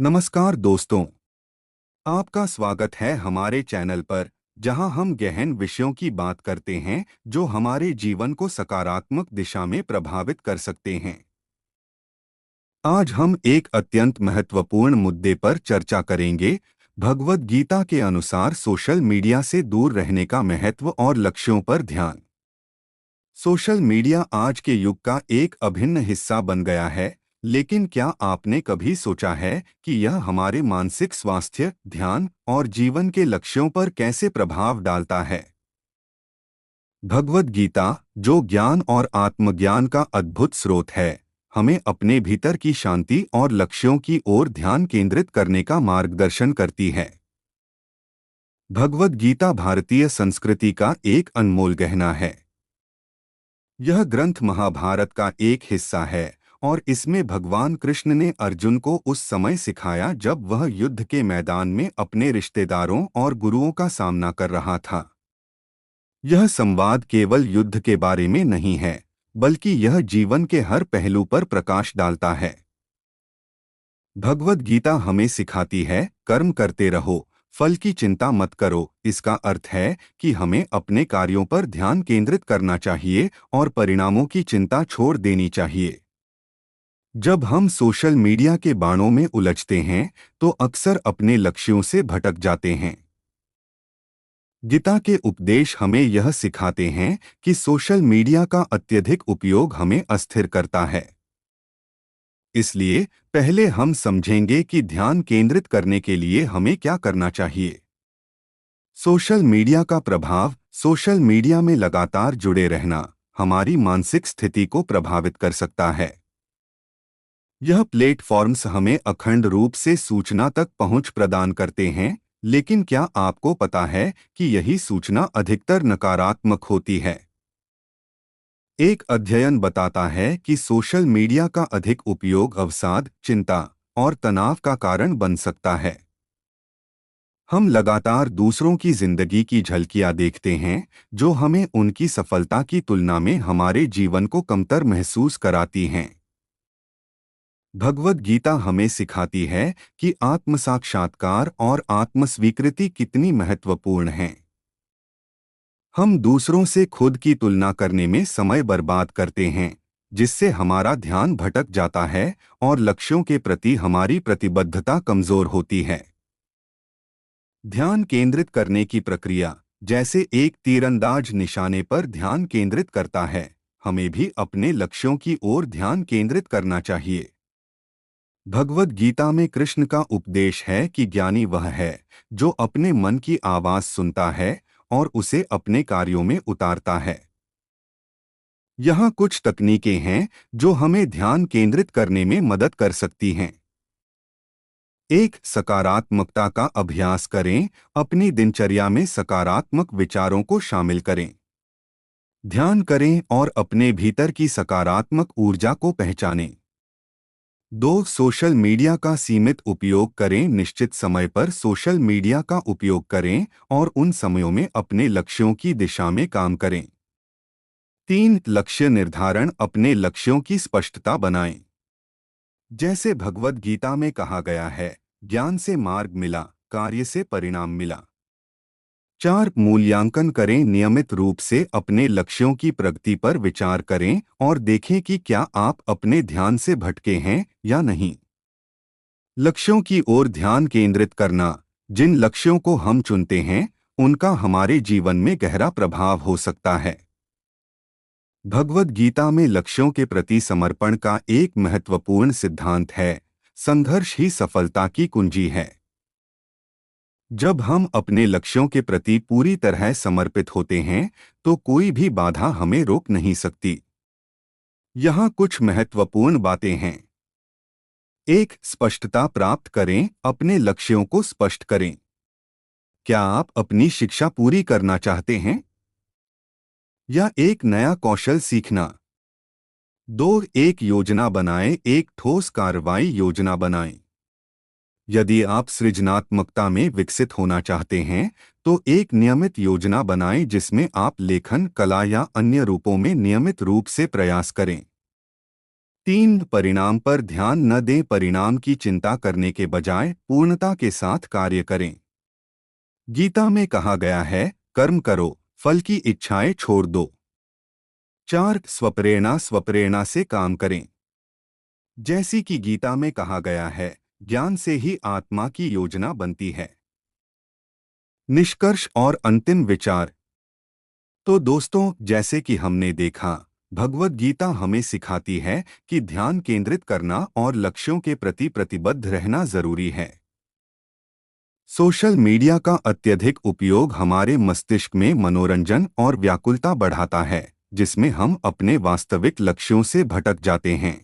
नमस्कार दोस्तों, आपका स्वागत है हमारे चैनल पर, जहां हम गहन विषयों की बात करते हैं जो हमारे जीवन को सकारात्मक दिशा में प्रभावित कर सकते हैं। आज हम एक अत्यंत महत्वपूर्ण मुद्दे पर चर्चा करेंगे। भगवद गीता के अनुसार सोशल मीडिया से दूर रहने का महत्व और लक्ष्यों पर ध्यान। सोशल मीडिया आज के युग का एक अभिन्न हिस्सा बन गया है, लेकिन क्या आपने कभी सोचा है कि यह हमारे मानसिक स्वास्थ्य, ध्यान और जीवन के लक्ष्यों पर कैसे प्रभाव डालता है? भगवद गीता, जो ज्ञान और आत्मज्ञान का अद्भुत स्रोत है, हमें अपने भीतर की शांति और लक्ष्यों की ओर ध्यान केंद्रित करने का मार्गदर्शन करती है। भगवद गीता भारतीय संस्कृति का एक अनमोल गहना है। यह ग्रंथ महाभारत का एक हिस्सा है और इसमें भगवान कृष्ण ने अर्जुन को उस समय सिखाया जब वह युद्ध के मैदान में अपने रिश्तेदारों और गुरुओं का सामना कर रहा था। यह संवाद केवल युद्ध के बारे में नहीं है, बल्कि यह जीवन के हर पहलू पर प्रकाश डालता है। भगवद गीता हमें सिखाती है, कर्म करते रहो, फल की चिंता मत करो। इसका अर्थ है कि हमें अपने कार्यों पर ध्यान केंद्रित करना चाहिए और परिणामों की चिंता छोड़ देनी चाहिए। जब हम सोशल मीडिया के बाणों में उलझते हैं, तो अक्सर अपने लक्ष्यों से भटक जाते हैं। गीता के उपदेश हमें यह सिखाते हैं कि सोशल मीडिया का अत्यधिक उपयोग हमें अस्थिर करता है। इसलिए पहले हम समझेंगे कि ध्यान केंद्रित करने के लिए हमें क्या करना चाहिए। सोशल मीडिया का प्रभाव। सोशल मीडिया में लगातार जुड़े रहना हमारी मानसिक स्थिति को प्रभावित कर सकता है। यह प्लेटफॉर्म्स हमें अखंड रूप से सूचना तक पहुंच प्रदान करते हैं, लेकिन क्या आपको पता है कि यही सूचना अधिकतर नकारात्मक होती है? एक अध्ययन बताता है कि सोशल मीडिया का अधिक उपयोग अवसाद, चिंता और तनाव का कारण बन सकता है। हम लगातार दूसरों की जिंदगी की झलकियां देखते हैं, जो हमें उनकी सफलता की तुलना में हमारे जीवन को कमतर महसूस कराती हैं। भगवद गीता हमें सिखाती है कि आत्म साक्षात्कार और आत्मस्वीकृति कितनी महत्वपूर्ण हैं। हम दूसरों से खुद की तुलना करने में समय बर्बाद करते हैं, जिससे हमारा ध्यान भटक जाता है और लक्ष्यों के प्रति हमारी प्रतिबद्धता कमजोर होती है। ध्यान केंद्रित करने की प्रक्रिया, जैसे एक तीरंदाज निशाने पर ध्यान केंद्रित करता है, हमें भी अपने लक्ष्यों की ओर ध्यान केंद्रित करना चाहिए। भगवद गीता में कृष्ण का उपदेश है कि ज्ञानी वह है जो अपने मन की आवाज सुनता है और उसे अपने कार्यों में उतारता है। यहाँ कुछ तकनीकें हैं जो हमें ध्यान केंद्रित करने में मदद कर सकती हैं। एक, सकारात्मकता का अभ्यास करें। अपनी दिनचर्या में सकारात्मक विचारों को शामिल करें। ध्यान करें और अपने भीतर की सकारात्मक ऊर्जा को पहचानें। 2, सोशल मीडिया का सीमित उपयोग करें। निश्चित समय पर सोशल मीडिया का उपयोग करें और उन समयों में अपने लक्ष्यों की दिशा में काम करें। 3, लक्ष्य निर्धारण। अपने लक्ष्यों की स्पष्टता बनाएं। जैसे भगवद गीता में कहा गया है, ज्ञान से मार्ग मिला, कार्य से परिणाम मिला। 4, मूल्यांकन करें। नियमित रूप से अपने लक्ष्यों की प्रगति पर विचार करें और देखें कि क्या आप अपने ध्यान से भटके हैं या नहीं। लक्ष्यों की ओर ध्यान केंद्रित करना। जिन लक्ष्यों को हम चुनते हैं, उनका हमारे जीवन में गहरा प्रभाव हो सकता है। भगवद गीता में लक्ष्यों के प्रति समर्पण का एक महत्वपूर्ण सिद्धांत है, संघर्ष ही सफलता की कुंजी है। जब हम अपने लक्ष्यों के प्रति पूरी तरह समर्पित होते हैं, तो कोई भी बाधा हमें रोक नहीं सकती। यहाँ कुछ महत्वपूर्ण बातें हैं। 1, स्पष्टता प्राप्त करें। अपने लक्ष्यों को स्पष्ट करें। क्या आप अपनी शिक्षा पूरी करना चाहते हैं या एक नया कौशल सीखना? 2, एक योजना बनाएं। एक ठोस कार्रवाई योजना बनाएं। यदि आप सृजनात्मकता में विकसित होना चाहते हैं, तो एक नियमित योजना बनाएं जिसमें आप लेखन, कला या अन्य रूपों में नियमित रूप से प्रयास करें। 3 परिणाम पर ध्यान न दें। परिणाम की चिंता करने के बजाय पूर्णता के साथ कार्य करें। गीता में कहा गया है, कर्म करो, फल की इच्छाएं छोड़ दो। 4 स्वप्रेरणा स्वप्रेरणा से काम करें। जैसी कि गीता में कहा गया है, ज्ञान से ही आत्मा की योजना बनती है। निष्कर्ष और अंतिम विचार। तो दोस्तों, जैसे कि हमने देखा, भगवद गीता हमें सिखाती है कि ध्यान केंद्रित करना और लक्ष्यों के प्रति प्रतिबद्ध रहना जरूरी है। सोशल मीडिया का अत्यधिक उपयोग हमारे मस्तिष्क में मनोरंजन और व्याकुलता बढ़ाता है, जिसमें हम अपने वास्तविक लक्ष्यों से भटक जाते हैं।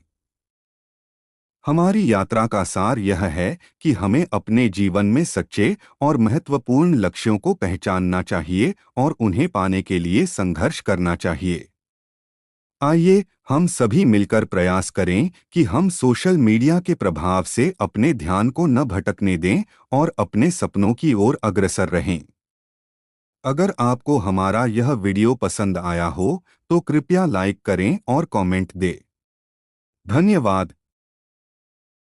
हमारी यात्रा का सार यह है कि हमें अपने जीवन में सच्चे और महत्वपूर्ण लक्ष्यों को पहचानना चाहिए और उन्हें पाने के लिए संघर्ष करना चाहिए। आइए हम सभी मिलकर प्रयास करें कि हम सोशल मीडिया के प्रभाव से अपने ध्यान को न भटकने दें और अपने सपनों की ओर अग्रसर रहें। अगर आपको हमारा यह वीडियो पसंद आया हो, तो कृपया लाइक करें और कमेंट दें। धन्यवाद।